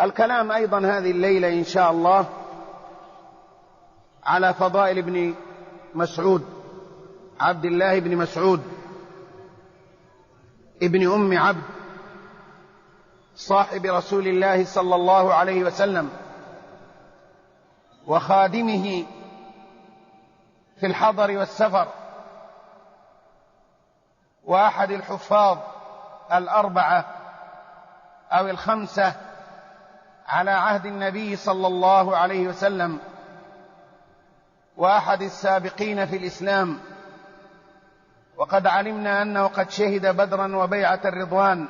الكلام أيضا هذه الليلة إن شاء الله على فضائل ابن مسعود، عبد الله بن مسعود ابن أم عبد، صاحب رسول الله صلى الله عليه وسلم وخادمه في الحضر والسفر، وأحد الحفاظ الأربعة أو الخمسة على عهد النبي صلى الله عليه وسلم، وأحد السابقين في الإسلام. وقد علمنا أنه قد شهد بدرا وبيعة الرضوان،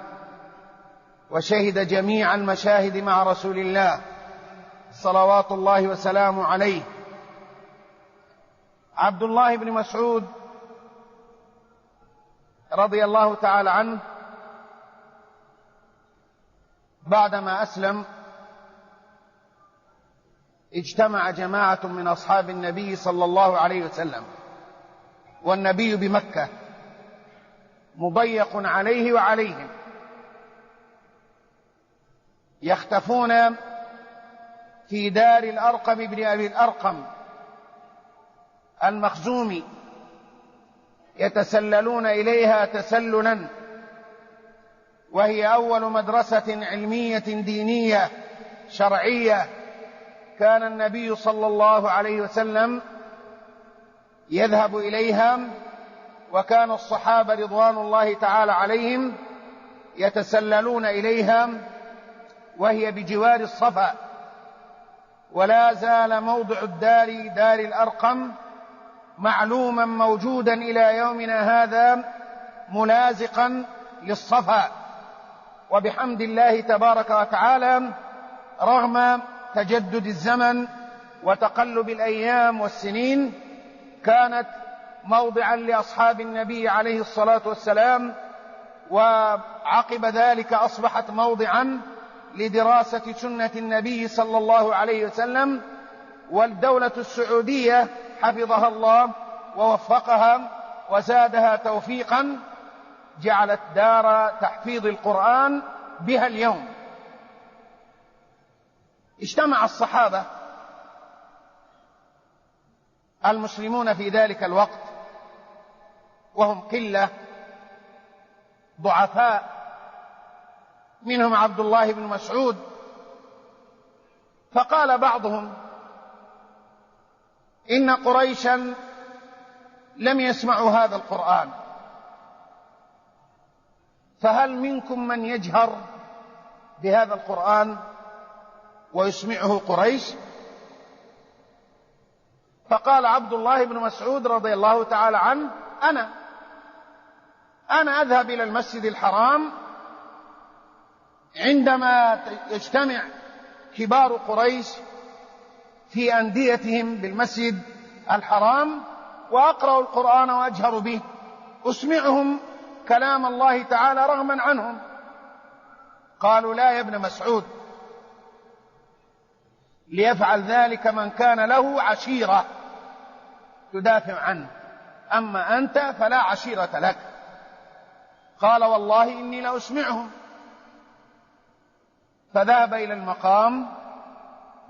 وشهد جميع المشاهد مع رسول الله صلوات الله وسلامه عليه. عبد الله بن مسعود رضي الله تعالى عنه بعدما أسلم اجتمع جماعة من أصحاب النبي صلى الله عليه وسلم، والنبي بمكة مضيق عليه وعليهم، يختفون في دار الأرقم بن أبي الأرقم المخزومي، يتسللون إليها تسللا، وهي أول مدرسة علمية دينية شرعية كان النبي صلى الله عليه وسلم يذهب إليها، وكان الصحابة رضوان الله تعالى عليهم يتسللون إليها، وهي بجوار الصفا. ولا زال موضع الدار دار الأرقم معلوما موجودا إلى يومنا هذا ملازقا للصفا، وبحمد الله تبارك وتعالى رغم تجدد الزمن وتقلب الأيام والسنين كانت موضعا لأصحاب النبي عليه الصلاة والسلام، وعقب ذلك أصبحت موضعا لدراسة سنة النبي صلى الله عليه وسلم. والدولة السعودية حفظها الله ووفقها وزادها توفيقا جعلت دار تحفيظ القرآن بها اليوم. اجتمع الصحابة المسلمون في ذلك الوقت وهم قلة ضعفاء، منهم عبد الله بن مسعود، فقال بعضهم: إن قريشا لم يسمعوا هذا القرآن، فهل منكم من يجهر بهذا القرآن ويسمعه قريش؟ فقال عبد الله بن مسعود رضي الله تعالى عنه: أنا أذهب إلى المسجد الحرام عندما يجتمع كبار قريش في أنديتهم بالمسجد الحرام، وأقرأ القرآن وأجهر به، أسمعهم كلام الله تعالى رغما عنهم. قالوا: لا يا ابن مسعود، ليفعل ذلك من كان له عشيرة تدافع عنه، أما أنت فلا عشيرة لك. قال: والله إني لأسمعهم. فذهب إلى المقام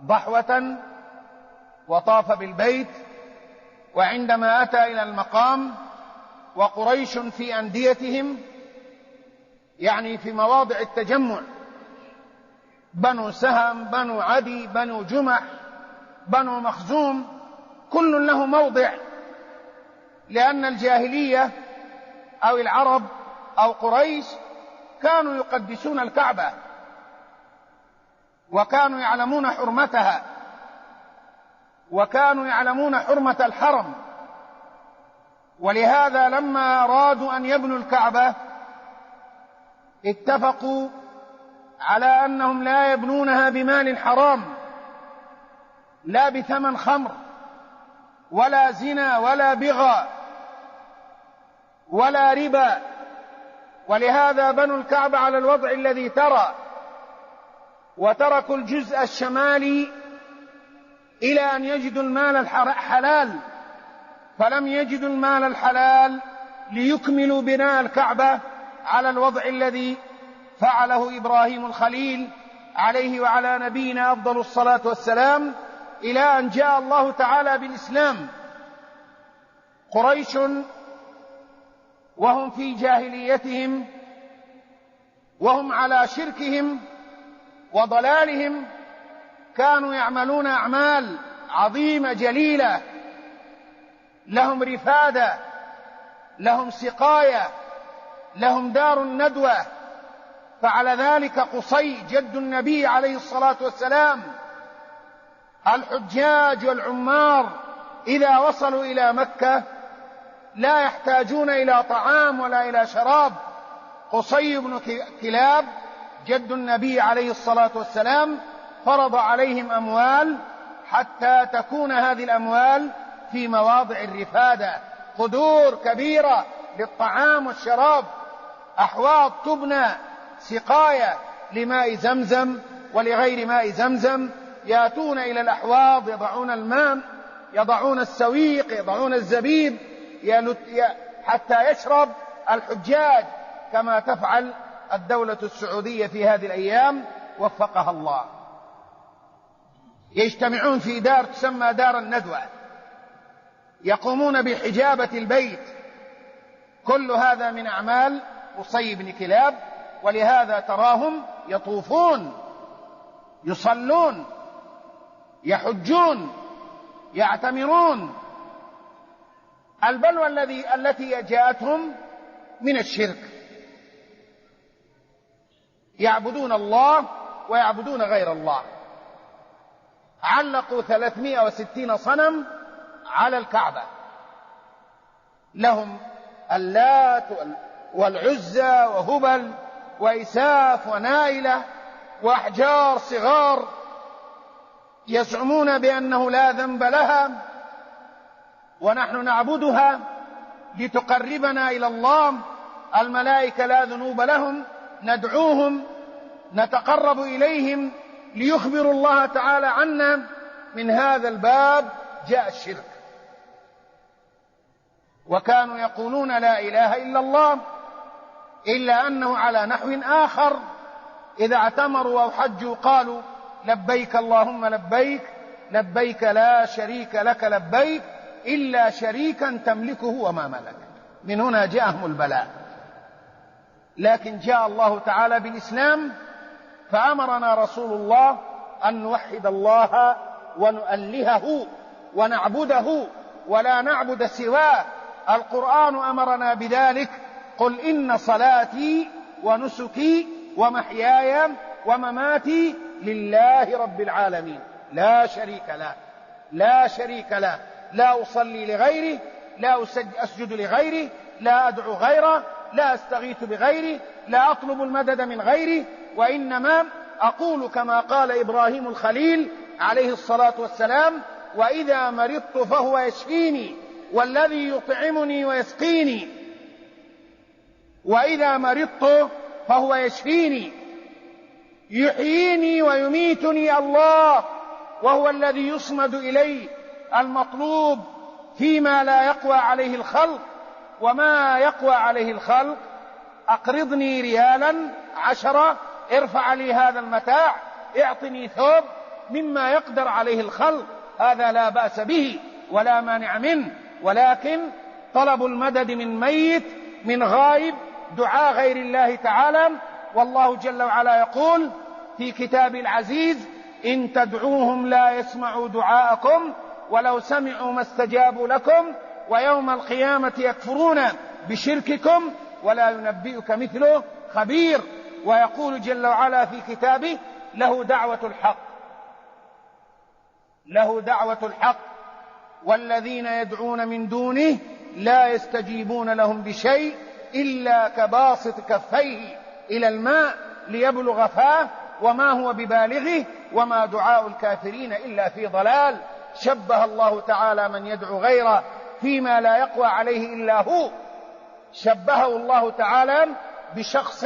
ضحوة وطاف بالبيت، وعندما أتى إلى المقام وقريش في أنديتهم، يعني في مواضع التجمع، بنو سهم، بنو عدي، بنو جمح، بنو مخزوم، كل له موضع، لأن الجاهلية أو العرب أو قريش كانوا يقدسون الكعبة، وكانوا يعلمون حرمتها، وكانوا يعلمون حرمة الحرم. ولهذا لما أرادوا أن يبنوا الكعبة اتفقوا على أنهم لا يبنونها بمال حرام، لا بثمن خمر ولا زنا ولا بغى ولا ربا. ولهذا بنوا الكعبة على الوضع الذي ترى، وتركوا الجزء الشمالي إلى أن يجدوا المال الحلال، فلم يجدوا المال الحلال ليكملوا بناء الكعبة على الوضع الذي فعله إبراهيم الخليل عليه وعلى نبينا أفضل الصلاة والسلام، إلى أن جاء الله تعالى بالإسلام. قريش وهم في جاهليتهم وهم على شركهم وضلالهم كانوا يعملون أعمال عظيمة جليلة، لهم رفادة، لهم سقاية، لهم دار الندوة. فعلى ذلك قصي جد النبي عليه الصلاة والسلام الحجاج والعمار إذا وصلوا إلى مكة لا يحتاجون إلى طعام ولا إلى شراب. قصي بن كلاب جد النبي عليه الصلاة والسلام فرض عليهم أموال حتى تكون هذه الأموال في مواضع الرفادة، قدور كبيرة للطعام والشراب، أحواض تبنى سقاية لماء زمزم ولغير ماء زمزم، يأتون إلى الأحواض يضعون الماء، يضعون السويق، يضعون الزبيب حتى يشرب الحجاج، كما تفعل الدولة السعودية في هذه الأيام وفقها الله. يجتمعون في دار تسمى دار الندوة، يقومون بحجابة البيت. كل هذا من أعمال قصي بن كلاب، ولهذا تراهم يطوفون، يصلون، يحجون، يعتمرون. البلوى التي جاءتهم من الشرك، يعبدون الله ويعبدون غير الله. علقوا 360 صنم على الكعبة، لهم اللات والعزى وهبل وإساف ونائلة وأحجار صغار، يزعمون بأنه لا ذنب لها ونحن نعبدها لتقربنا إلى الله. الملائكة لا ذنوب لهم، ندعوهم، نتقرب إليهم ليخبروا الله تعالى عنا. من هذا الباب جاء الشرك. وكانوا يقولون لا إله إلا الله، إلا أنه على نحو آخر. إذا اعتمروا أو حجوا قالوا لبيك اللهم لبيك، لبيك لا شريك لك لبيك إلا شريكا تملكه وما ملك. من هنا جاءهم البلاء. لكن جاء الله تعالى بالإسلام، فأمرنا رسول الله أن نوحد الله ونؤلهه ونعبده ولا نعبد سواه. القرآن أمرنا بذلك: قل إن صلاتي ونسكي ومحياي ومماتي لله رب العالمين لا شريك له، لا شريك له، لا أصلي لغيره، لا أسجد لغيره، لا أدعو غيره، لا أستغيث بغيره، لا أطلب المدد من غيره، وإنما أقول كما قال إبراهيم الخليل عليه الصلاة والسلام: وإذا مرضت فهو يشفيني والذي يطعمني ويسقيني. وإذا مرضت فهو يشفيني، يحييني ويميتني الله، وهو الذي يصمد إليه. المطلوب فيما لا يقوى عليه الخلق، وما يقوى عليه الخلق: أقرضني ريالا 10، ارفع لي هذا المتاع، اعطني ثوب، مما يقدر عليه الخلق، هذا لا بأس به ولا مانع منه. ولكن طلب المدد من ميت، من غائب، دعاء غير الله تعالى. والله جل وعلا يقول في كتاب العزيز: إن تدعوهم لا يسمعوا دعاءكم ولو سمعوا ما استجابوا لكم ويوم القيامة يكفرون بشرككم ولا ينبئك مثله خبير. ويقول جل وعلا في كتابه: له دعوة الحق، له دعوة الحق والذين يدعون من دونه لا يستجيبون لهم بشيء إلا كباسط كفيه إلى الماء ليبلغ فاه وما هو ببالغه وما دعاء الكافرين إلا في ضلال. شبه الله تعالى من يدعو غيره فيما لا يقوى عليه إلا هو، شبهه الله تعالى بشخص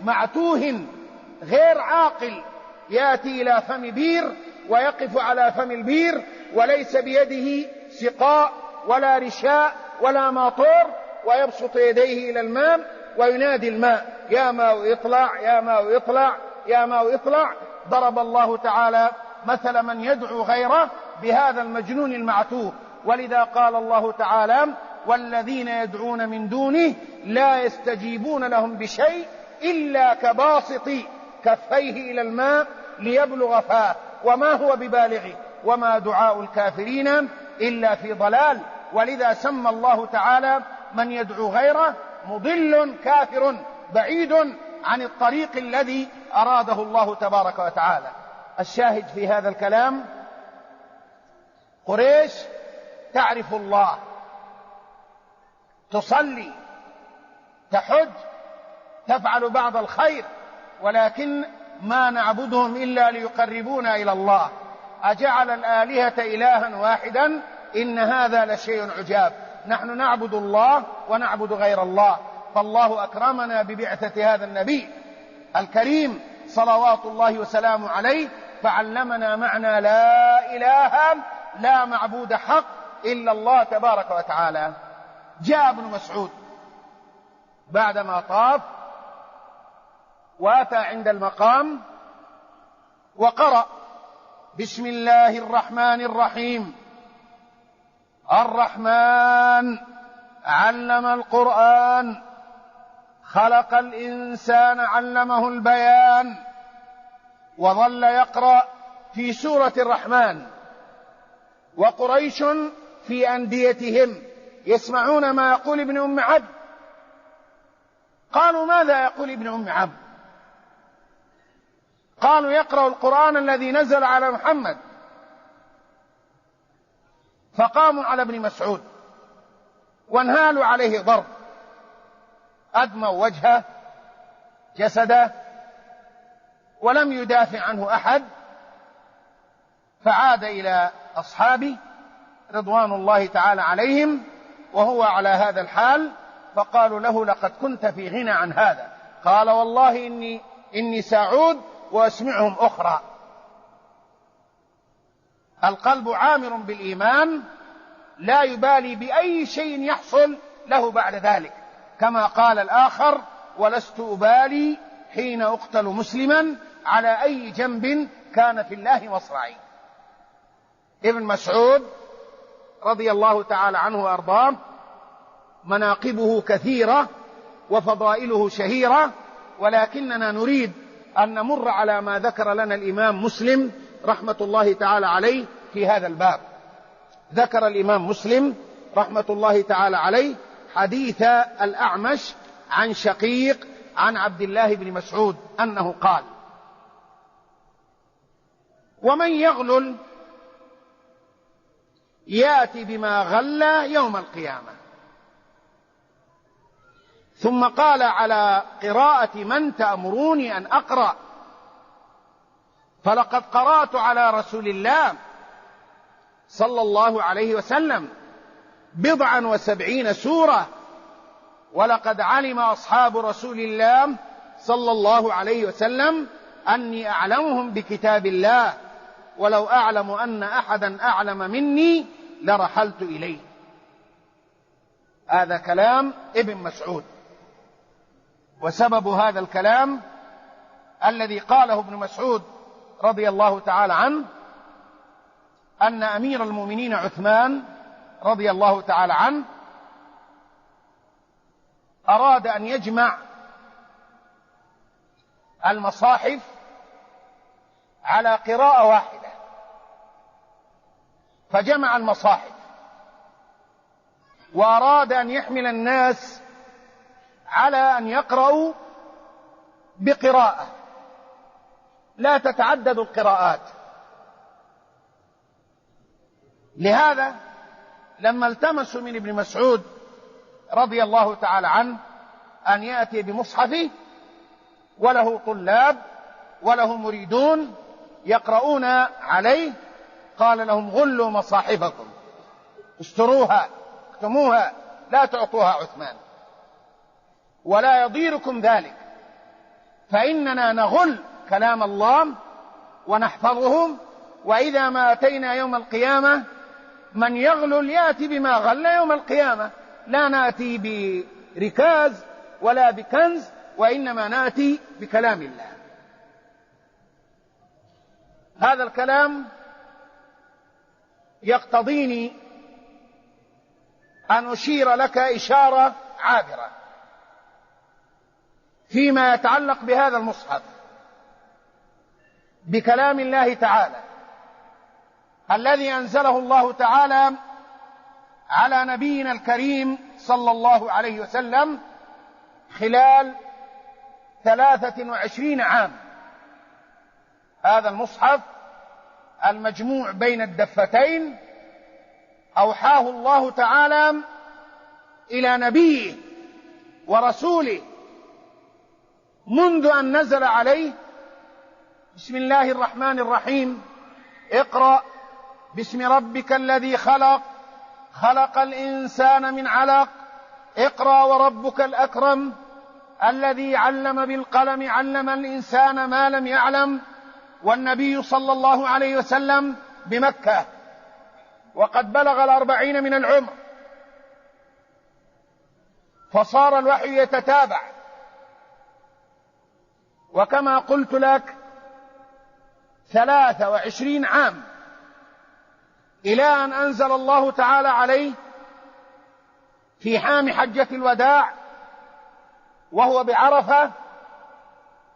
معتوه غير عاقل، يأتي إلى فم بير ويقف على فم البير وليس بيده سقاء ولا رشاء ولا ماطور، ويبسط يديه إلى الماء وينادي الماء: يا ماء اطلع، يا ماء اطلع، يا ماء اطلع، ضرب الله تعالى مثل من يدعو غيره بهذا المجنون المعتوه. ولذا قال الله تعالى: والذين يدعون من دونه لا يستجيبون لهم بشيء إلا كباسط كفيه إلى الماء ليبلغ فاه وما هو ببالغه وما دعاء الكافرين إلا في ضلال. ولذا سمى الله تعالى من يدعو غيره مضل كافر بعيد عن الطريق الذي أراده الله تبارك وتعالى. الشاهد في هذا الكلام: قريش تعرف الله، تصلي، تحج، تفعل بعض الخير، ولكن ما نعبدهم إلا ليقربونا إلى الله. أجعل الآلهة إلها واحدا إن هذا لشيء عجاب. نحن نعبد الله ونعبد غير الله، فالله أكرمنا ببعثة هذا النبي الكريم صلوات الله وسلامه عليه، فعلمنا معنى لا إله لا معبود حق إلا الله تبارك وتعالى. جاء ابن مسعود بعدما طاف وأتى عند المقام وقرأ: بسم الله الرحمن الرحيم، الرحمن علم القرآن، خلق الإنسان علمه البيان. وظل يقرأ في سورة الرحمن، وقريش في أنديتهم يسمعون ما يقول ابن أم عبد. قالوا: ماذا يقول ابن أم عبد؟ قالوا: يقرأ القرآن الذي نزل على محمد. فقاموا على ابن مسعود وانهالوا عليه ضرب، أدموا وجهه جسده، ولم يدافع عنه أحد. فعاد إلى أصحابه رضوان الله تعالى عليهم وهو على هذا الحال، فقالوا له: لقد كنت في غنى عن هذا. قال: والله إني سأعود وأسمعهم أخرى. القلب عامر بالإيمان، لا يبالي بأي شيء يحصل له بعد ذلك، كما قال الآخر: ولست أبالي حين أقتل مسلما على أي جنب كان في الله مصرعي. ابن مسعود رضي الله تعالى عنه وأرضاه مناقبه كثيرة وفضائله شهيرة، ولكننا نريد أن نمر على ما ذكر لنا الإمام مسلم رحمة الله تعالى عليه في هذا الباب. ذكر الإمام مسلم رحمة الله تعالى عليه حديث الأعمش عن شقيق عن عبد الله بن مسعود أنه قال: ومن يغلل يأتي بما غل يوم القيامة. ثم قال على قراءة من تأمروني أن أقرأ؟ فلقد قرأت على رسول الله صلى الله عليه وسلم 79 سورة، ولقد علم أصحاب رسول الله صلى الله عليه وسلم أني أعلمهم بكتاب الله، ولو أعلم أن أحدا أعلم مني لرحلت إليه. هذا كلام ابن مسعود. وسبب هذا الكلام الذي قاله ابن مسعود رضي الله تعالى عنه أن أمير المؤمنين عثمان رضي الله تعالى عنه أراد أن يجمع المصاحف على قراءة واحدة، فجمع المصاحف وأراد أن يحمل الناس على أن يقرأوا بقراءة لا تتعدد القراءات. لهذا لما التمسوا من ابن مسعود رضي الله تعالى عنه أن يأتي بمصحفه وله طلاب وله مريدون يقرؤون عليه، قال لهم: غلوا مصاحفكم، اشتروها، اكتموها، لا تعطوها عثمان، ولا يضيركم ذلك، فإننا نغل كلام الله ونحفظه، وإذا ما أتينا يوم القيامة من يغلل يأتي بما غل يوم القيامة، لا نأتي بركاز ولا بكنز، وإنما نأتي بكلام الله. هذا الكلام يقتضيني أن أشير لك إشارة عابرة فيما يتعلق بهذا المصحف بكلام الله تعالى الذي أنزله الله تعالى على نبينا الكريم صلى الله عليه وسلم خلال 23 عام. هذا المصحف المجموع بين الدفتين أوحاه الله تعالى إلى نبيه ورسوله منذ أن نزل عليه: بسم الله الرحمن الرحيم، اقرأ باسم ربك الذي خلق، خلق الإنسان من علق، اقرأ وربك الأكرم الذي علم بالقلم، علم الإنسان ما لم يعلم. والنبي صلى الله عليه وسلم بمكة وقد بلغ 40 من العمر، فصار الوحي يتتابع. وكما قلت لك 23 عام إلى أن أنزل الله تعالى عليه في حام حجة الوداع وهو بعرفة: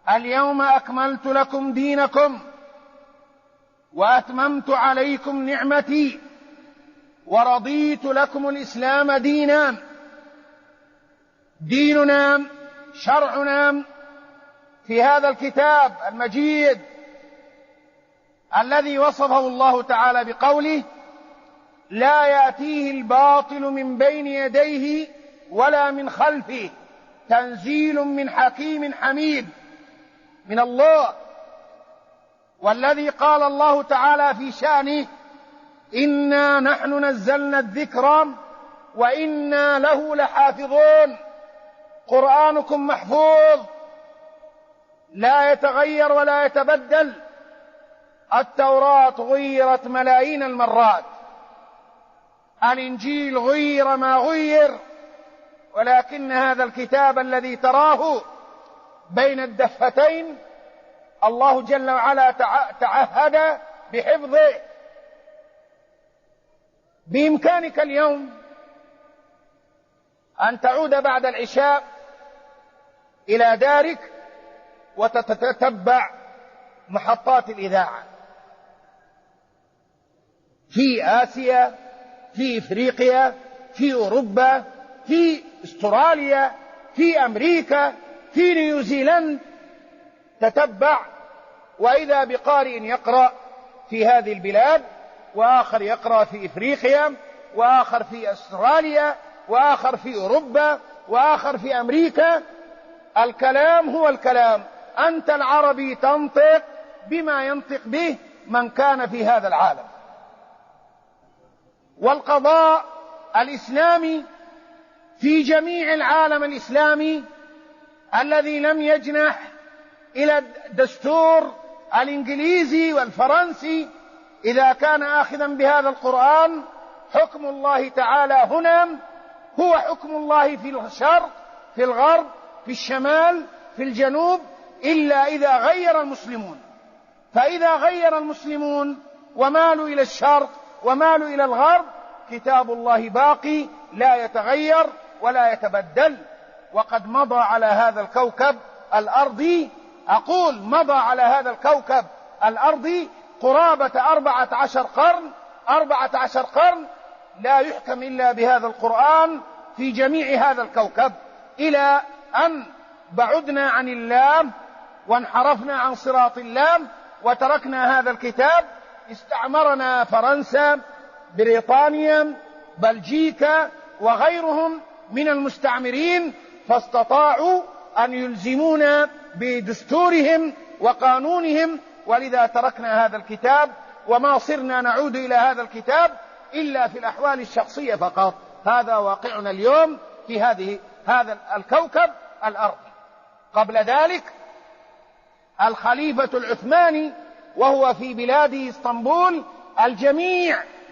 اليوم أكملت لكم دينكم وأتممت عليكم نعمتي ورضيت لكم الإسلام دينا. ديننا شرعنا في هذا الكتاب المجيد الذي وصفه الله تعالى بقوله: لا يأتيه الباطل من بين يديه ولا من خلفه تنزيل من حكيم حميد، من الله. والذي قال الله تعالى في شأنه: إنا نحن نزلنا الذكر وإنا له لحافظون. قرآنكم محفوظ لا يتغير ولا يتبدل. التوراة غيرت ملايين المرات، الإنجيل غير ما غير، ولكن هذا الكتاب الذي تراه بين الدفتين الله جل وعلا تعهد بحفظه. بإمكانك اليوم أن تعود بعد العشاء إلى دارك وتتتبع محطات الإذاعة في آسيا، في إفريقيا، في أوروبا، في استراليا، في أمريكا، في نيوزيلند. تتبع، وإذا بقارئ يقرأ في هذه البلاد، وآخر يقرأ في إفريقيا، وآخر في أستراليا، وآخر في أوروبا، وآخر في أمريكا. الكلام هو الكلام. أنت العربي تنطق بما ينطق به من كان في هذا العالم. والقضاء الإسلامي في جميع العالم الإسلامي الذي لم يجنح إلى الدستور الإنجليزي والفرنسي، إذا كان آخذا بهذا القرآن، حكم الله تعالى هنا هو حكم الله في الشرق، في الغرب، في الشمال، في الجنوب، إلا إذا غير المسلمون. فإذا غير المسلمون ومالوا إلى الشرق ومالوا إلى الغرب، كتاب الله باقي لا يتغير ولا يتبدل. وقد مضى على هذا الكوكب الأرضي، أقول مضى على هذا الكوكب الأرضي قرابة 14 قرن لا يحكم إلا بهذا القرآن في جميع هذا الكوكب، إلى أن بعدنا عن الله وانحرفنا عن صراط الله وتركنا هذا الكتاب. استعمرنا فرنسا، بريطانيا، بلجيكا وغيرهم من المستعمرين، فاستطاعوا أن يلزمونا بدستورهم وقانونهم، ولذا تركنا هذا الكتاب وما صرنا نعود إلى هذا الكتاب إلا في الأحوال الشخصية فقط. هذا واقعنا اليوم في هذا الكوكب الأرضي. قبل ذلك الخليفة العثماني وهو في بلاد اسطنبول،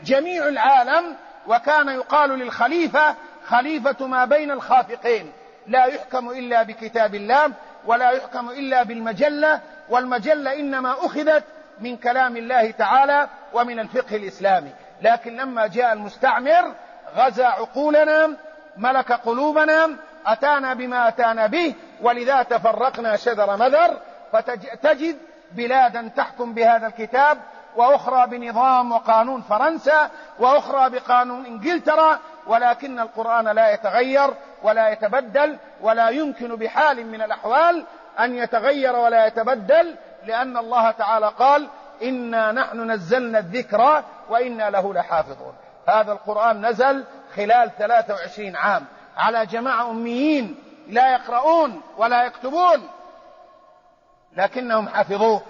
جميع العالم، وكان يقال للخليفة خليفة ما بين الخافقين، لا يحكم إلا بكتاب الله ولا يحكم إلا بالمجلة، والمجلة إنما أخذت من كلام الله تعالى ومن الفقه الإسلامي. لكن لما جاء المستعمر غزا عقولنا، ملك قلوبنا، أتانا بما أتانا به، ولذا تفرقنا شذر مذر. فتجد بلادا تحكم بهذا الكتاب، وأخرى بنظام وقانون فرنسا، وأخرى بقانون إنجلترا، ولكن القرآن لا يتغير ولا يتبدل، ولا يمكن بحال من الأحوال أن يتغير ولا يتبدل، لأن الله تعالى قال: إنا نحن نزلنا الذكر وإنا له لحافظون. هذا القرآن نزل خلال 23 عام على جماعة أميين لا يقرؤون ولا يكتبون، لكنهم حفظوه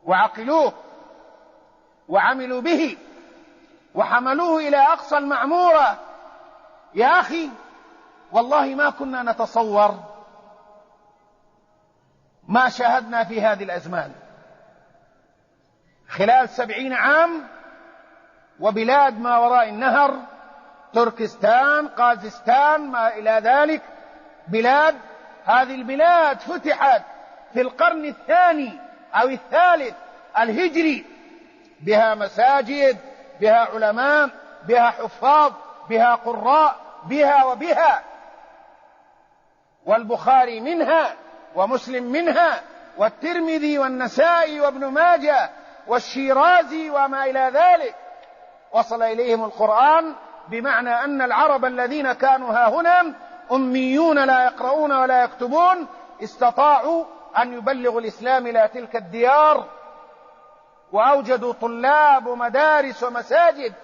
وعقلوه وعملوا به وحملوه إلى أقصى المعمورة. يا أخي والله ما كنا نتصور ما شاهدنا في هذه الأزمان خلال 70 عام، وبلاد ما وراء النهر، تركستان، قازستان، ما إلى ذلك، بلاد، هذه البلاد فتحت في القرن الثاني أو الثالث الهجري، بها مساجد، بها علماء، بها حفاظ، بها قراء، بها وبها، والبخاري منها، ومسلم منها، والترمذي والنسائي وابن ماجه والشيرازي وما إلى ذلك. وصل إليهم القرآن، بمعنى أن العرب الذين كانوا هاهنا أميون لا يقرؤون ولا يكتبون استطاعوا أن يبلغوا الإسلام إلى تلك الديار، وأوجدوا طلاب ومدارس ومساجد،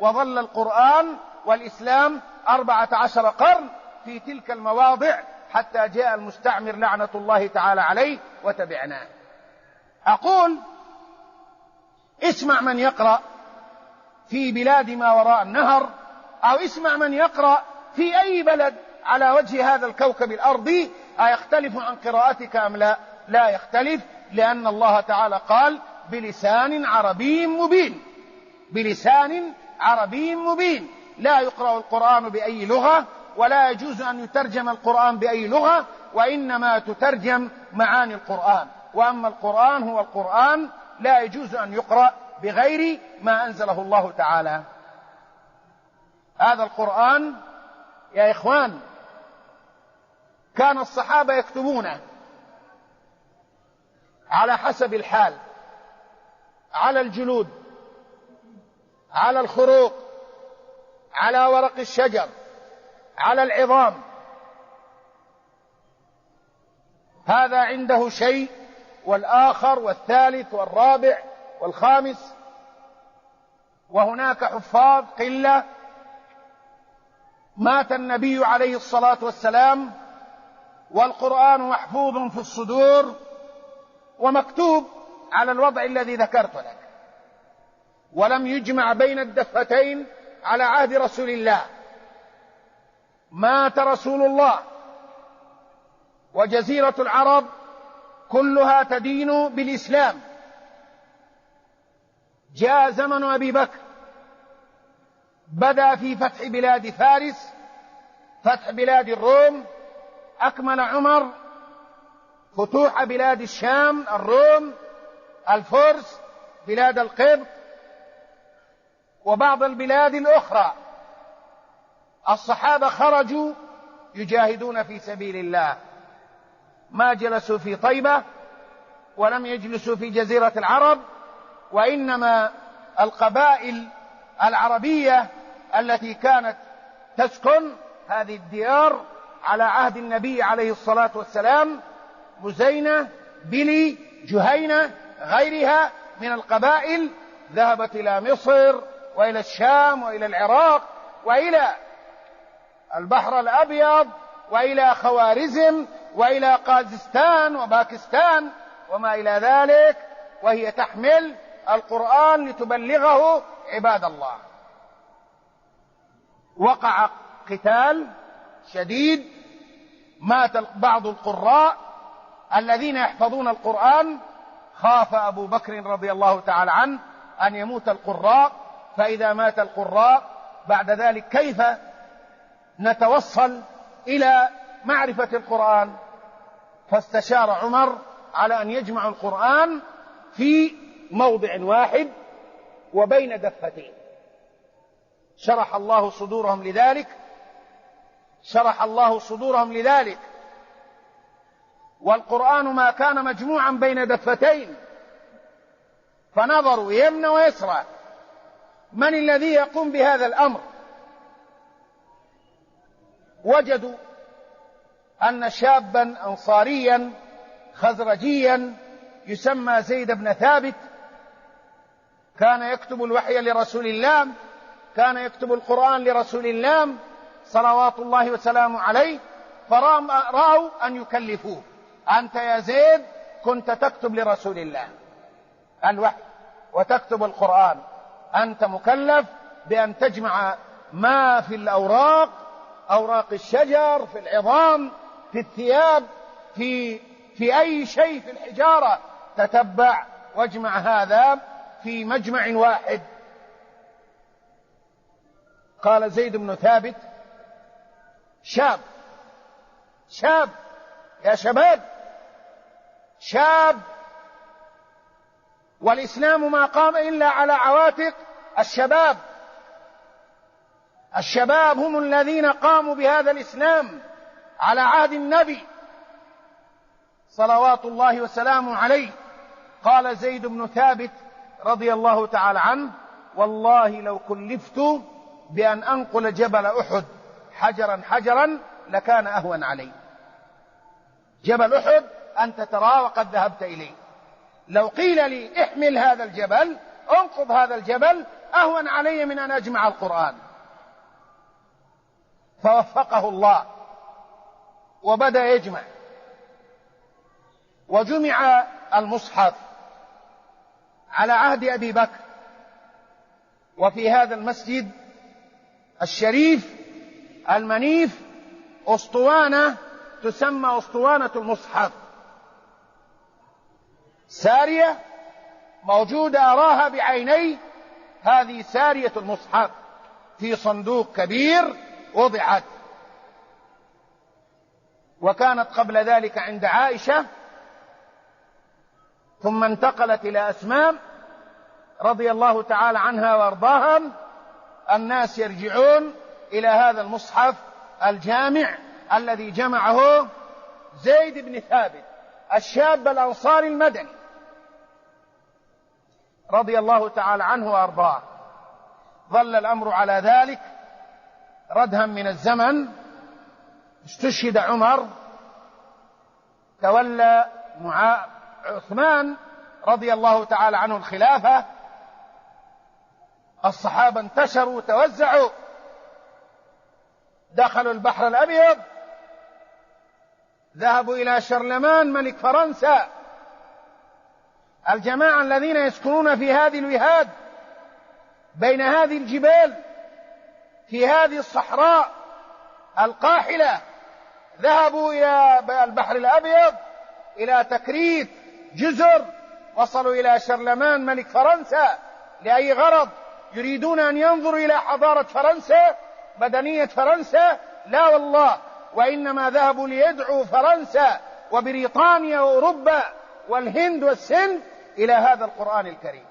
وظل القرآن والإسلام 14 قرن في تلك المواضع، حتى جاء المستعمر لعنة الله تعالى عليه وتبعناه. أقول اسمع من يقرأ في بلاد ما وراء النهر، أو اسمع من يقرأ في أي بلد على وجه هذا الكوكب الأرضي، أيختلف عن قراءتك أم لا؟ لا يختلف، لأن الله تعالى قال: بلسان عربي مبين. بلسان عربي مبين. لا يقرأ القرآن بأي لغة، ولا يجوز أن يترجم القرآن بأي لغة، وإنما تترجم معاني القرآن. وأما القرآن هو القرآن، لا يجوز أن يقرأ بغير ما أنزله الله تعالى. هذا القرآن يا إخوان كان الصحابة يكتبونه على حسب الحال، على الجلود، على الخروق، على ورق الشجر، على العظام. هذا عنده شيء، والآخر والثالث والرابع والخامس، وهناك حفاظ قلة. مات النبي عليه الصلاة والسلام والقرآن محفوظ في الصدور ومكتوب على الوضع الذي ذكرت لك، ولم يجمع بين الدفتين على عهد رسول الله. مات رسول الله وجزيرة العرب كلها تدين بالإسلام. جاء زمن أبي بكر، بدأ في فتح بلاد فارس، فتح بلاد الروم، أكمل عمر فتوح بلاد الشام، الروم، الفرس، بلاد القبط، وبعض البلاد الأخرى. الصحابة خرجوا يجاهدون في سبيل الله، ما جلسوا في طيبة ولم يجلسوا في جزيرة العرب، وإنما القبائل العربية التي كانت تسكن هذه الديار على عهد النبي عليه الصلاة والسلام، مزينة، بلي، جهينة، غيرها من القبائل، ذهبت إلى مصر وإلى الشام وإلى العراق وإلى البحر الأبيض وإلى خوارزم وإلى قازستان وباكستان وما إلى ذلك، وهي تحمل القرآن لتبلغه عباد الله. وقع قتال شديد، مات بعض القراء الذين يحفظون القرآن. خاف أبو بكر رضي الله تعالى عنه أن يموت القراء، فإذا مات القراء بعد ذلك كيف نتوصل إلى معرفة القرآن؟ فاستشار عمر على أن يجمع القرآن في موضع واحد وبين دفتين. شرح الله صدورهم لذلك. والقرآن ما كان مجموعا بين دفتين، فنظروا يمنى ويسرى من الذي يقوم بهذا الأمر. وجدوا أن شابا أنصاريا خزرجيا يسمى زيد بن ثابت كان يكتب الوحي لرسول الله، كان يكتب القرآن لرسول الله صلوات الله وسلامه عليه، فرأوا أن يكلفوه: أنت يا زيد كنت تكتب لرسول الله الوحي وتكتب القرآن، أنت مكلف بأن تجمع ما في الأوراق، أوراق الشجر، في العظام، في الثياب، في أي شيء، في الحجارة، تتبع واجمع هذا في مجمع واحد. قال زيد بن ثابت: شاب يا شباب، شاب، والإسلام ما قام إلا على عواتق الشباب. الشباب هم الذين قاموا بهذا الإسلام على عهد النبي صلوات الله وسلامه عليه. قال زيد بن ثابت رضي الله تعالى عنه: والله لو كلفت بأن أنقل جبل أحد حجرا حجرا لكان أهون علي. جبل أحد أنت تراه وقد ذهبت إليه، لو قيل لي احمل هذا الجبل، انقض هذا الجبل، أهون علي من أن أجمع القرآن. فوفقه الله وبدأ يجمع، وجمع المصحف على عهد أبي بكر. وفي هذا المسجد الشريف المنيف أسطوانة تسمى أسطوانة المصحف، سارية موجودة أراها بعيني، هذه سارية المصحف في صندوق كبير وضعت، وكانت قبل ذلك عند عائشة، ثم انتقلت إلى أسماء رضي الله تعالى عنها وارضاها. الناس يرجعون إلى هذا المصحف الجامع الذي جمعه زيد بن ثابت الشاب الأنصاري المدني رضي الله تعالى عنه وارضاه. ظل الأمر على ذلك ردها من الزمن، استشهد عمر، تولى عثمان رضي الله تعالى عنه الخلافة، الصحابة انتشروا توزعوا، دخلوا البحر الأبيض، ذهبوا إلى شرلمان ملك فرنسا. الجماعة الذين يسكنون في هذه الوهاد بين هذه الجبال في هذه الصحراء القاحلة ذهبوا إلى البحر الأبيض، إلى تكريت، جزر، وصلوا إلى شرلمان ملك فرنسا. لأي غرض؟ يريدون أن ينظروا إلى حضارة فرنسا، مدنية فرنسا؟ لا والله، وإنما ذهبوا ليدعوا فرنسا وبريطانيا وأوروبا والهند والسند إلى هذا القرآن الكريم.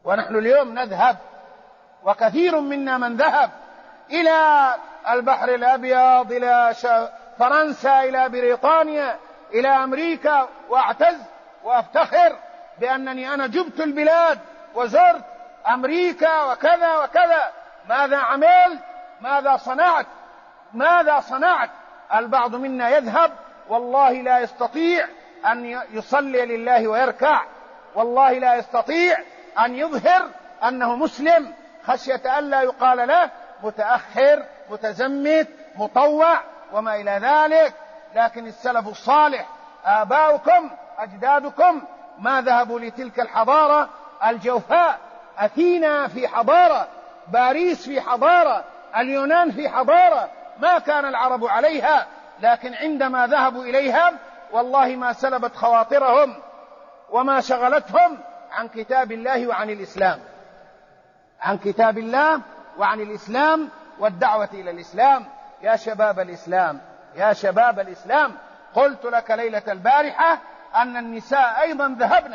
ونحن اليوم نذهب، وكثير منا من ذهب إلى البحر الأبيض، إلى فرنسا، إلى بريطانيا، إلى أمريكا، وأعتز وأفتخر بأنني أنا جبت البلاد وزرت أمريكا وكذا وكذا. ماذا عملت؟ ماذا صنعت؟ البعض منا يذهب والله لا يستطيع أن يصلي لله ويركع، والله لا يستطيع أن يظهر أنه مسلم خشية أن لا يقال له متأخر، متزمت، مطوع وما إلى ذلك. لكن السلف الصالح آباؤكم أجدادكم ما ذهبوا لتلك الحضارة الجوفاء. أثينا في حضارة، باريس في حضارة، اليونان في حضارة ما كان العرب عليها، لكن عندما ذهبوا إليها والله ما سلبت خواطرهم وما شغلتهم عن كتاب الله وعن الإسلام، عن كتاب الله وعن الإسلام والدعوة إلى الإسلام. يا شباب الإسلام، يا شباب الإسلام، قلت لك ليلة البارحة أن النساء أيضا ذهبن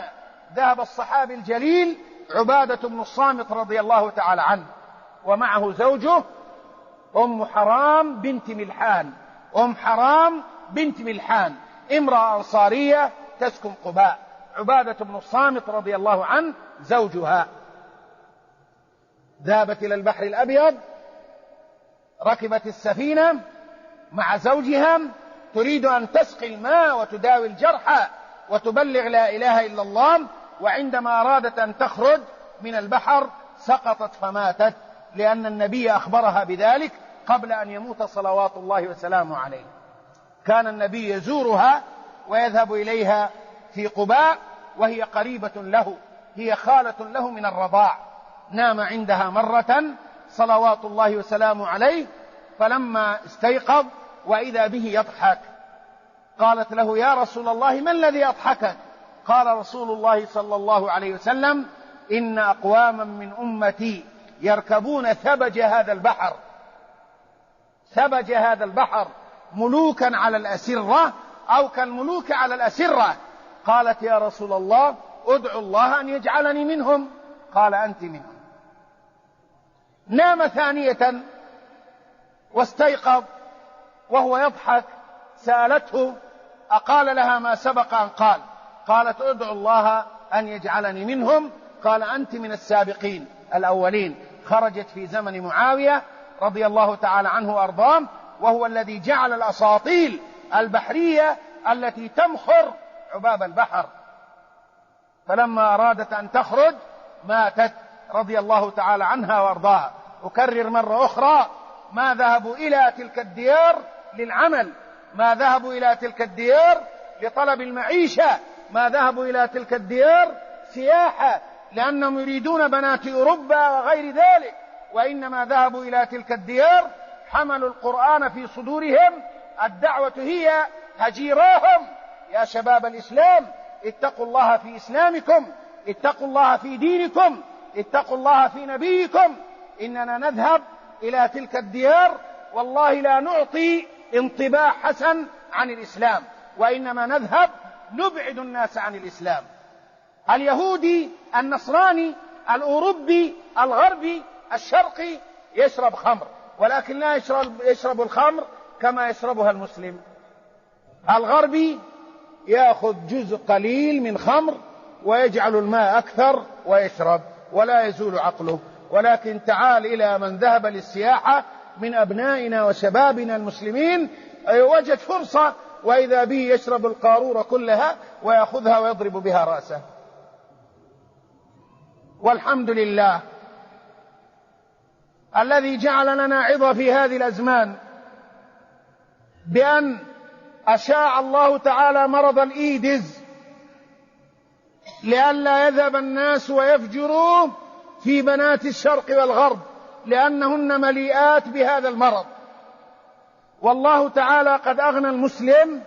ذهب الصحابي الجليل عبادة بن الصامت رضي الله تعالى عنه، ومعه زوجه أم حرام بنت ملحان. أم حرام بنت ملحان امرأة أنصارية تسكن قباء، عبادة بن الصامت رضي الله عنه زوجها. ذهبت إلى البحر الأبيض، ركبت السفينة مع زوجها، تريد أن تسقي الماء وتداوي الجرحى وتبلغ لا إله إلا الله، وعندما أرادت أن تخرج من البحر سقطت فماتت، لأن النبي أخبرها بذلك قبل أن يموت صلوات الله وسلامه عليه. كان النبي يزورها ويذهب إليها في قباء، وهي قريبة له، هي خالة له من الرضاع. نام عندها مرة صلوات الله وسلامه عليه، فلما استيقظ وإذا به يضحك، قالت له: يا رسول الله، ما الذي أضحكك؟ قال رسول الله صلى الله عليه وسلم: إن أقواما من أمتي يركبون ثبج هذا البحر، ثبج هذا البحر، ملوكا على الأسرة أو كالملوك على الأسرة. قالت: يا رسول الله، ادعو الله أن يجعلني منهم. قال: أنت منهم. نام ثانية واستيقظ وهو يضحك، سألته أقال لها ما سبق أن قال؟ قالت: ادعو الله أن يجعلني منهم. قال: أنت من السابقين الأولين. خرجت في زمن معاوية رضي الله تعالى عنه وأرضاه، وهو الذي جعل الأساطيل البحرية التي تمخر عباب البحر. فلما أرادت أن تخرج ماتت رضي الله تعالى عنها وأرضاها. أكرر مرة أخرى: ما ذهبوا إلى تلك الديار للعمل، ما ذهبوا إلى تلك الديار لطلب المعيشة، ما ذهبوا إلى تلك الديار سياحة لأنهم يريدون بنات أوروبا وغير ذلك، وإنما ذهبوا إلى تلك الديار حملوا القرآن في صدورهم. الدعوة هي هجيراهم. يا شباب الإسلام، اتقوا الله في إسلامكم، اتقوا الله في دينكم، اتقوا الله في نبيكم. إننا نذهب إلى تلك الديار والله لا نعطي انطباع حسن عن الإسلام، وإنما نذهب نبعد الناس عن الإسلام. اليهودي، النصراني، الأوروبي، الغربي، الشرقي يشرب خمر، ولكن لا يشرب الخمر كما يشربها المسلم. الغربي يأخذ جزء قليل من خمر ويجعل الماء أكثر ويشرب ولا يزول عقله. ولكن تعال إلى من ذهب للسياحة من أبنائنا وشبابنا المسلمين، وجد فرصة وإذا به يشرب القارورة كلها ويأخذها ويضرب بها رأسه. والحمد لله الذي جعل لنا عظة في هذه الأزمان بأن أشاع الله تعالى مرض الإيدز لئلا يذهب الناس ويفجروا في بنات الشرق والغرب، لأنهن مليئات بهذا المرض. والله تعالى قد أغنى المسلم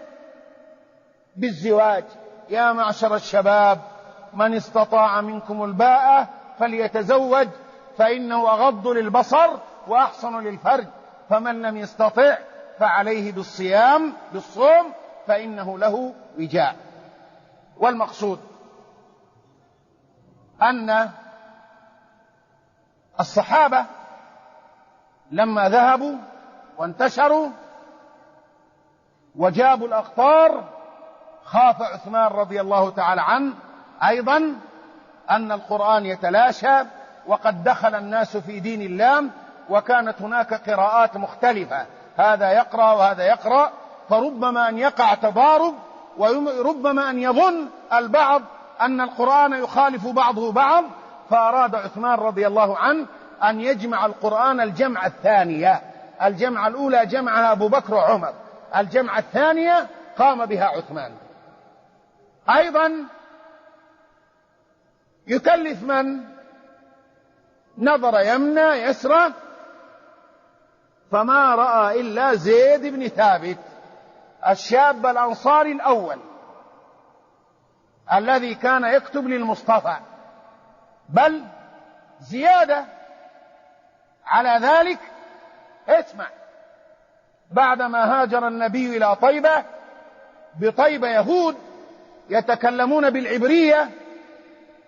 بالزواج: يا معشر الشباب من استطاع منكم الباءة فليتزوج فإنه أغض للبصر وأحصن للفرج، فمن لم يستطع فعليه بالصوم فإنه له وجاء. والمقصود أن الصحابة لما ذهبوا وانتشروا وجابوا الأقطار، خاف عثمان رضي الله تعالى عنه أيضا أن القرآن يتلاشى وقد دخل الناس في دين الله، وكانت هناك قراءات مختلفة، هذا يقرأ وهذا يقرأ، فربما أن يقع تضارب، وربما أن يظن البعض أن القرآن يخالف بعضه بعض. فأراد عثمان رضي الله عنه أن يجمع القرآن الجمع الثانية. الجمع الأولى جمعها أبو بكر وعمر، الجمع الثانية قام بها عثمان. أيضا يكلف من نظر يمنى يسرى، فما رأى إلا زيد بن ثابت الشاب الأنصاري الأول الذي كان يكتب للمصطفى، بل زيادة على ذلك. اسمع: بعدما هاجر النبي إلى طيبة، بطيبة يهود يتكلمون بالعبرية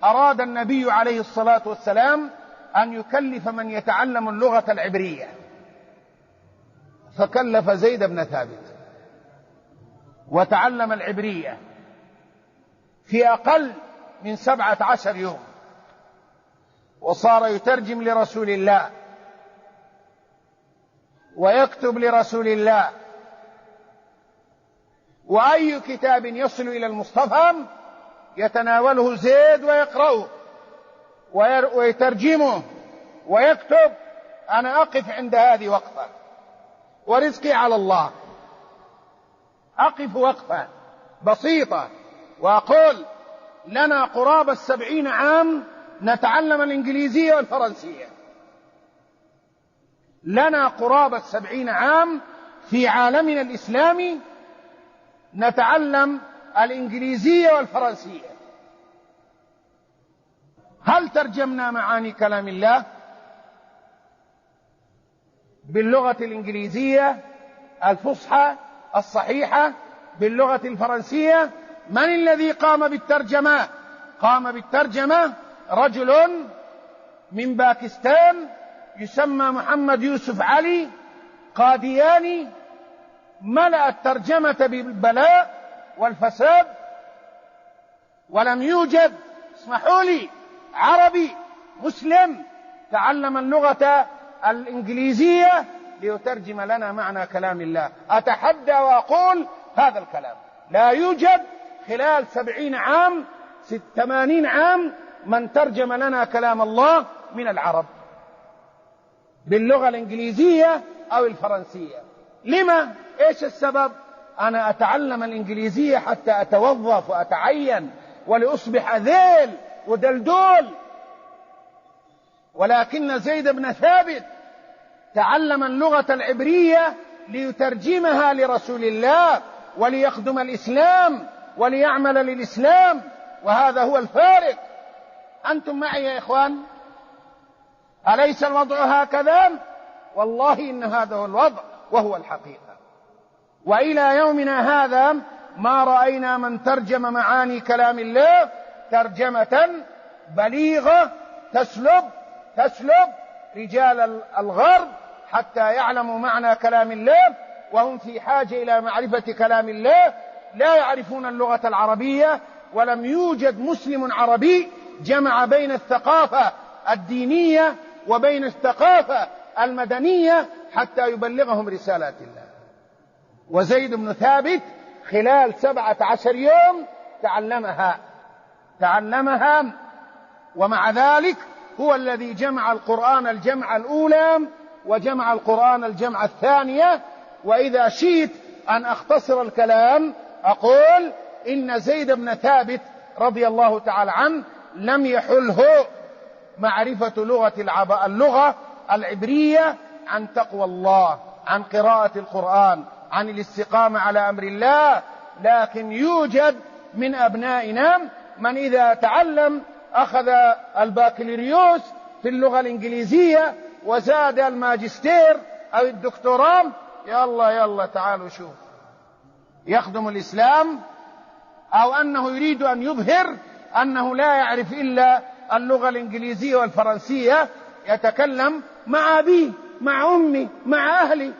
أراد النبي عليه الصلاة والسلام أن يكلف من يتعلم اللغة العبرية، فكلف زيد بن ثابت وتعلم العبرية في أقل من 17 يوم، وصار يترجم لرسول الله ويكتب لرسول الله، وأي كتاب يصل إلى المستفهم يتناوله زيد ويقرأه ويترجمه ويكتب. أنا أقف عند هذه وقفة، ورزقي على الله. أقف وقفة بسيطة وأقول لنا قرابة 70 عام نتعلم الإنجليزية والفرنسية، لنا قرابة 70 عام في عالمنا الإسلامي نتعلم الإنجليزية والفرنسية. هل ترجمنا معاني كلام الله باللغة الإنجليزية الفصحى الصحيحة باللغة الفرنسية؟ من الذي قام بالترجمة؟ قام بالترجمة رجل من باكستان يسمى محمد يوسف علي قادياني، ملأ الترجمة بالبلاء والفساد، ولم يوجد، اسمحوا لي، عربي مسلم تعلم اللغة الإنجليزية ليترجم لنا معنى كلام الله. أتحدى وأقول هذا الكلام، لا يوجد خلال 70 عام 80 عام من ترجم لنا كلام الله من العرب باللغة الإنجليزية أو الفرنسية. لما؟ إيش السبب؟ أنا أتعلم الإنجليزية حتى أتوظف وأتعين ولأصبح ذيل ودلدول، ولكن زيد بن ثابت تعلم اللغة العبرية ليترجمها لرسول الله وليخدم الإسلام وليعمل للإسلام، وهذا هو الفارق. أنتم معي يا إخوان؟ أليس الوضع هكذا؟ والله إن هذا هو الوضع وهو الحقيقة. وإلى يومنا هذا ما رأينا من ترجم معاني كلام الله ترجمة بليغة تسلب رجال الغرب حتى يعلموا معنى كلام الله، وهم في حاجة إلى معرفة كلام الله، لا يعرفون اللغة العربية، ولم يوجد مسلم عربي جمع بين الثقافة الدينية وبين الثقافة المدنية حتى يبلغهم رسالات الله. وزيد بن ثابت خلال 17 يوم تعلمها، ومع ذلك هو الذي جمع القرآن الجمع الأولى وجمع القرآن الجمع الثانية. وإذا شئت أن أختصر الكلام أقول إن زيد بن ثابت رضي الله تعالى عنه لم يحله معرفة اللغة العبرية عن تقوى الله، عن قراءة القرآن، عن الاستقامة على أمر الله، لكن يوجد من أبنائنا من إذا تعلم أخذ البكالوريوس في اللغة الإنجليزية وزاد الماجستير أو الدكتوراه، يلا تعالوا شوف، يخدم الإسلام، أو أنه يريد أن يظهر أنه لا يعرف إلا اللغة الإنجليزية والفرنسية، يتكلم مع أبيه مع أمي مع أهلي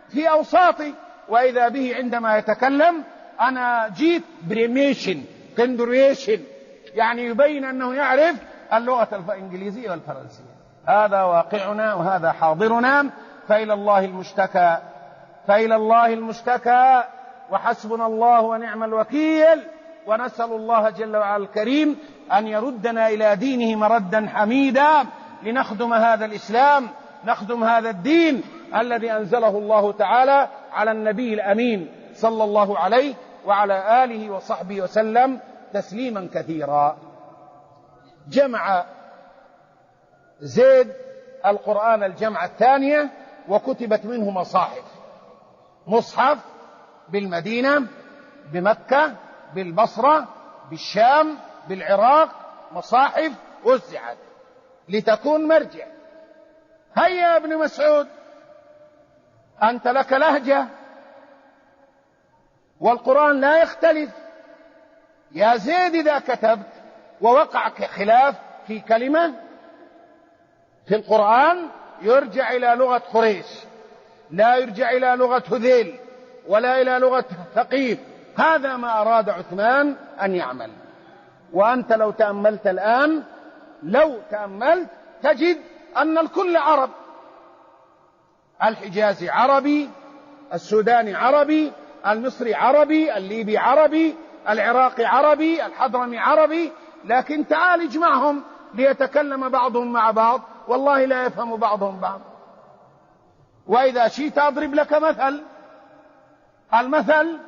في أوساطي، وإذا به عندما يتكلم أنا جيت بريميشن كندريشن، يعني يبين أنه يعرف اللغة الإنجليزية والفرنسية. هذا واقعنا وهذا حاضرنا، فإلى الله المشتكى وحسبنا الله ونعم الوكيل. ونسأل الله جل وعلا الكريم أن يردنا إلى دينه مردا حميدا، لنخدم هذا الإسلام، نخدم هذا الدين الذي أنزله الله تعالى على النبي الأمين صلى الله عليه وعلى آله وصحبه وسلم تسليما كثيرا. جمع زيد القرآن الجمع الثانية، وكتبت منه مصحف بالمدينة، بمكة، بالبصرة، بالشام، بالعراق، مصاحف وزعت لتكون مرجع. هيا يا ابن مسعود، أنت لك لهجة والقرآن لا يختلف. يا زيد إذا كتبت ووقع خلاف في كلمة في القرآن يرجع إلى لغة قريش، لا يرجع إلى لغة هذيل ولا إلى لغة ثقيف. هذا ما أراد عثمان أن يعمل. وأنت لو تأملت الآن، لو تأملت تجد أن الكل عرب، الحجازي عربي، السوداني عربي، المصري عربي، الليبي عربي، العراقي عربي، الحضرمي عربي، لكن تعال اجمعهم ليتكلم بعضهم مع بعض والله لا يفهم بعضهم بعض. وإذا شئت أضرب لك مثل، المثل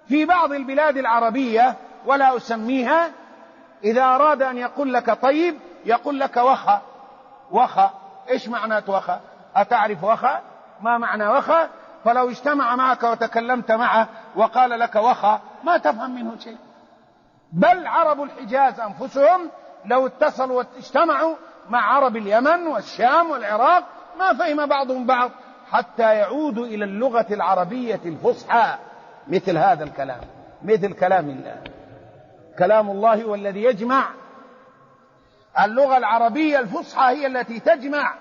في بعض البلاد العربية ولا أسميها، إذا أراد أن يقول لك طيب يقول لك وخا. وخا إيش معنى وخا؟ أتعرف وخا؟ ما معنى وخا؟ فلو اجتمع معك وتكلمت معه وقال لك وخا ما تفهم منه شيء. بل عرب الحجاز أنفسهم لو اتصلوا واجتمعوا مع عرب اليمن والشام والعراق ما فهم بعضهم بعض حتى يعودوا إلى اللغة العربية الفصحى. مثل هذا الكلام، مثل كلام الله. كلام الله هو الذي يجمع. اللغة العربية الفصحى هي التي تجمع.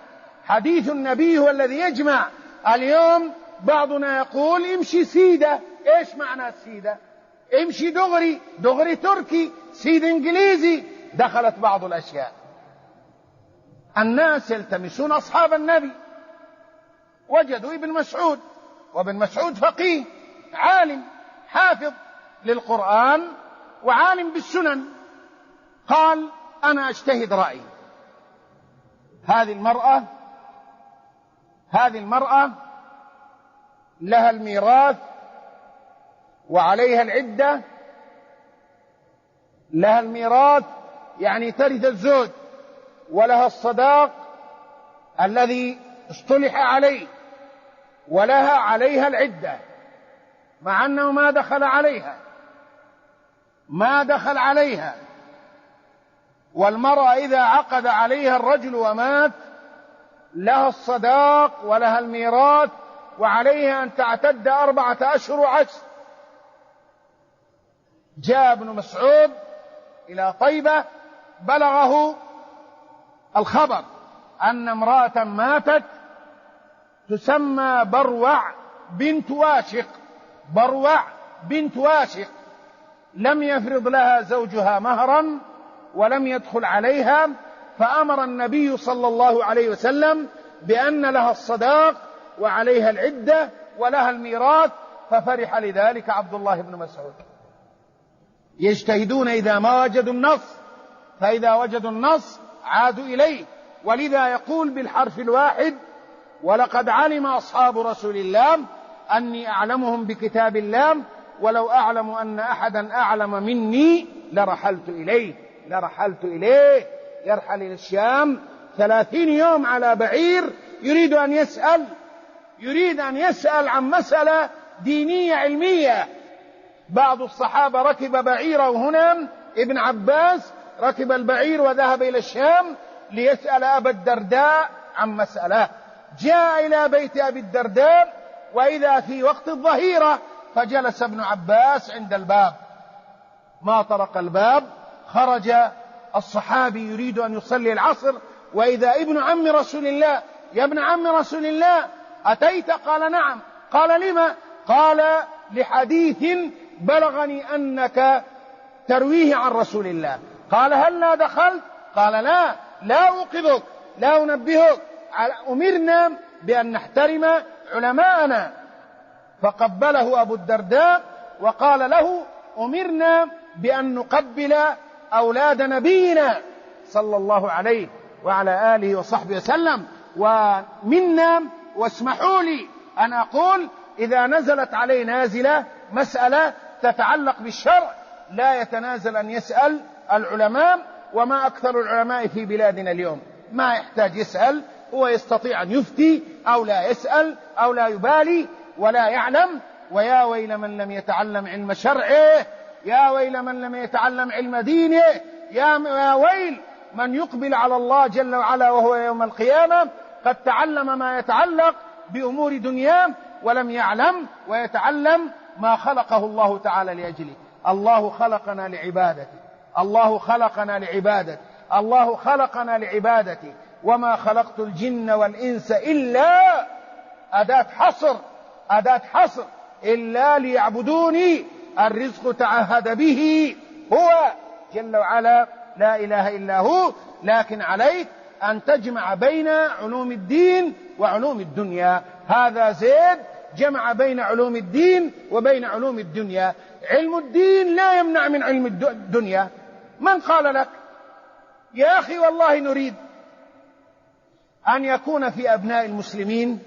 حديث النبي هو الذي يجمع. اليوم بعضنا يقول امشي سيدة. ايش معنى السيدة؟ امشي دغري، دغري تركي، سيد انجليزي. دخلت بعض الاشياء. الناس يلتمسون اصحاب النبي، وجدوا ابن مسعود، وابن مسعود فقيه عالم حافظ للقرآن وعالم بالسنن. قال أنا أجتهد رأيي. هذه المرأة لها الميراث وعليها العدة. لها الميراث يعني ترث الزوج، ولها الصداق الذي اصطلح عليه، ولها عليها العدة، مع أنه ما دخل عليها. والمرأة إذا عقد عليها الرجل ومات لها الصداق ولها الميراث، وعليها أن تعتد 4 أشهر وعشر. جاء ابن مسعود إلى طيبة، بلغه الخبر أن امرأة ماتت تسمى بروع بنت واشق، لم يفرض لها زوجها مهرا ولم يدخل عليها، فأمر النبي صلى الله عليه وسلم بأن لها الصداق وعليها العدة ولها الميراث، ففرح لذلك عبد الله بن مسعود. يجتهدون إذا ما وجدوا النص، فإذا وجدوا النص عادوا إليه. ولذا يقول بالحرف الواحد: ولقد علم أصحاب رسول الله أني أعلمهم بكتاب الله، ولو أعلم أن أحدا أعلم مني لرحلت إليه. يرحل إلى الشام 30 يوم على بعير، يريد أن يسأل عن مسألة دينية علمية. بعض الصحابة ركب بعيره هنا، ابن عباس ركب البعير وذهب إلى الشام ليسأل أبا الدرداء عن مسألة. جاء إلى بيت أبي الدرداء وإذا في وقت الظهيرة، فجلس ابن عباس عند الباب، ما طرق الباب، خرج الصحابي يريد أن يصلي العصر، وإذا ابن عم رسول الله: يا ابن عم رسول الله أتيت؟ قال: نعم. قال: لما؟ قال: لحديث بلغني أنك ترويه عن رسول الله. قال: هل لا دخلت؟ قال: لا أوقظك، لا أنبهك، أمرنا بأن نحترم علماءنا. فقبله أبو الدرداء وقال له: أمرنا بأن نقبل أولاد نبينا صلى الله عليه وعلى آله وصحبه وسلم. ومنا، واسمحوا لي أن أقول: إذا نزلت عليه نازلة مسألة تتعلق بالشرع لا يتنازل أن يسأل العلماء. وما أكثر العلماء في بلادنا اليوم، ما يحتاج يسأل، هو يستطيع أن يفتي أو لا يسأل أو لا يبالي ولا يعلم. ويا ويل من لم يتعلم علم شرعه، يا ويل من لم يتعلم علم دينه، يا ويل من يقبل على الله جل وعلا وهو يوم القيامة قد تعلم ما يتعلق بأمور دنياه ولم يعلم ويتعلم ما خلقه الله تعالى لأجله. الله خلقنا لعبادته، الله خلقنا لعبادته، الله خلقنا لعبادته، وما خلقت الجن والإنس إلا أداة حصر إلا ليعبدوني. الرزق تعهد به هو جل وعلا لا إله إلا هو، لكن عليك أن تجمع بين علوم الدين وعلوم الدنيا. هذا زيد جمع بين علوم الدين وبين علوم الدنيا. علم الدين لا يمنع من علم الدنيا. من قال لك يا أخي والله نريد أن يكون في أبناء المسلمين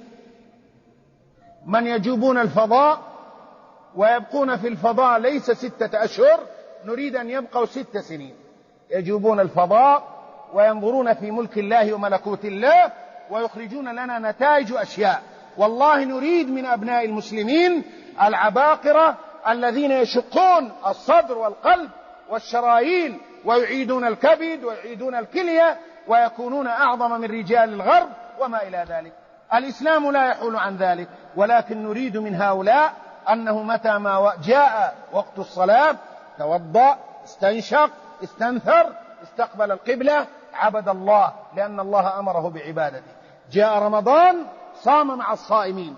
من يجوبون الفضاء ويبقون في الفضاء ليس 6 أشهر، نريد أن يبقوا 6 سنين يجوبون الفضاء وينظرون في ملك الله وملكوت الله ويخرجون لنا نتائج أشياء. والله نريد من أبناء المسلمين العباقرة الذين يشقون الصدر والقلب والشرايين ويعيدون الكبد ويعيدون الكلية ويكونون أعظم من رجال الغرب وما إلى ذلك. الإسلام لا يحول عن ذلك، ولكن نريد من هؤلاء أنه متى ما جاء وقت الصلاة توضأ، استنشق، استنثر، استقبل القبلة، عبد الله، لأن الله أمره بعبادته. جاء رمضان صام مع الصائمين،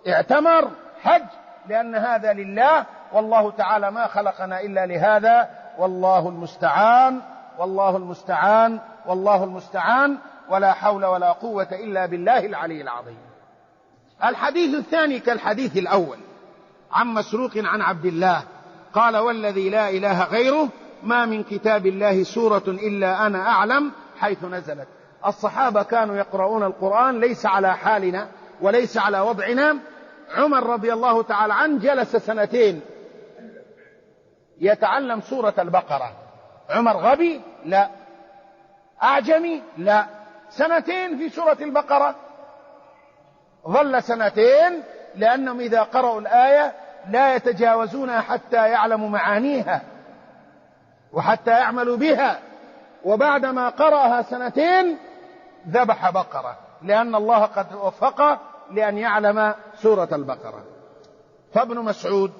اعتمر، حج، لأن هذا لله، والله تعالى ما خلقنا إلا لهذا. والله المستعان، والله المستعان، والله المستعان، ولا حول ولا قوة إلا بالله العلي العظيم. الحديث الثاني كالحديث الأول عن مسروق عن عبد الله قال: والذي لا إله غيره ما من كتاب الله سورة إلا أنا أعلم حيث نزلت. الصحابة كانوا يقرؤون القرآن ليس على حالنا وليس على وضعنا. عمر رضي الله تعالى عنه جلس 2 سنين يتعلم سورة البقرة. عمر غبي؟ لا. أعجمي؟ لا. 2 سنين في سورة البقرة. ظل 2 سنين لأنهم إذا قرأوا الآية لا يتجاوزونها حتى يعلموا معانيها وحتى يعملوا بها. وبعدما قرأها 2 سنين ذبح بقرة، لأن الله قد وفقه لأن يعلم سورة البقرة. فابن مسعود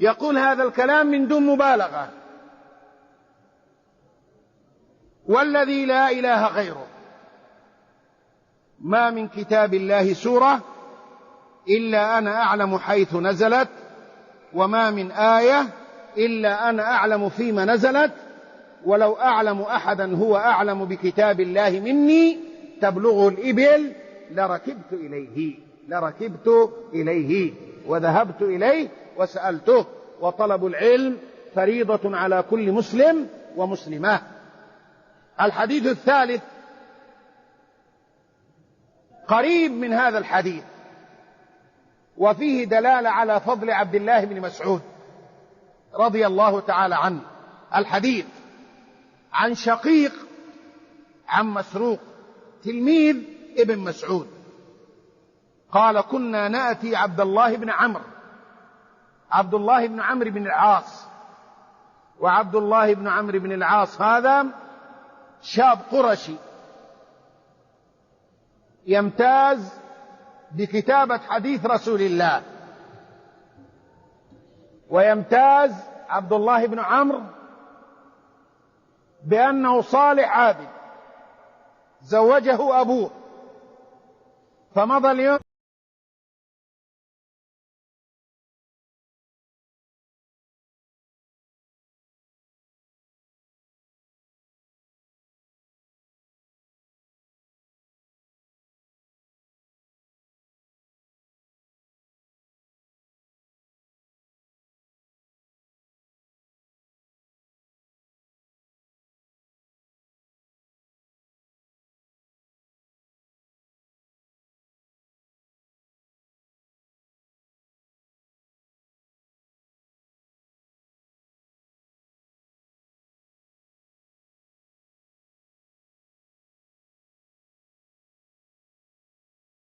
يقول هذا الكلام من دون مبالغة: والذي لا إله غيره ما من كتاب الله سورة إلا أنا أعلم حيث نزلت، وما من آية إلا أنا أعلم فيما نزلت، ولو أعلم أحدا هو أعلم بكتاب الله مني تبلغه الإبل لركبت إليه وذهبت إليه وسألته. وطلب العلم فريضة على كل مسلم ومسلمة. الحديث الثالث قريب من هذا الحديث وفيه دلالة على فضل عبد الله بن مسعود رضي الله تعالى عنه. الحديث عن شقيق عن مسروق تلميذ ابن مسعود قال: كنا نأتي عبد الله بن عمرو بن العاص. وعبد الله بن عمرو بن العاص هذا شاب قرشي يمتاز بكتابة حديث رسول الله، ويمتاز عبد الله بن عمرو بأنه صالح عابد زوجه أبوه. فمضى اليوم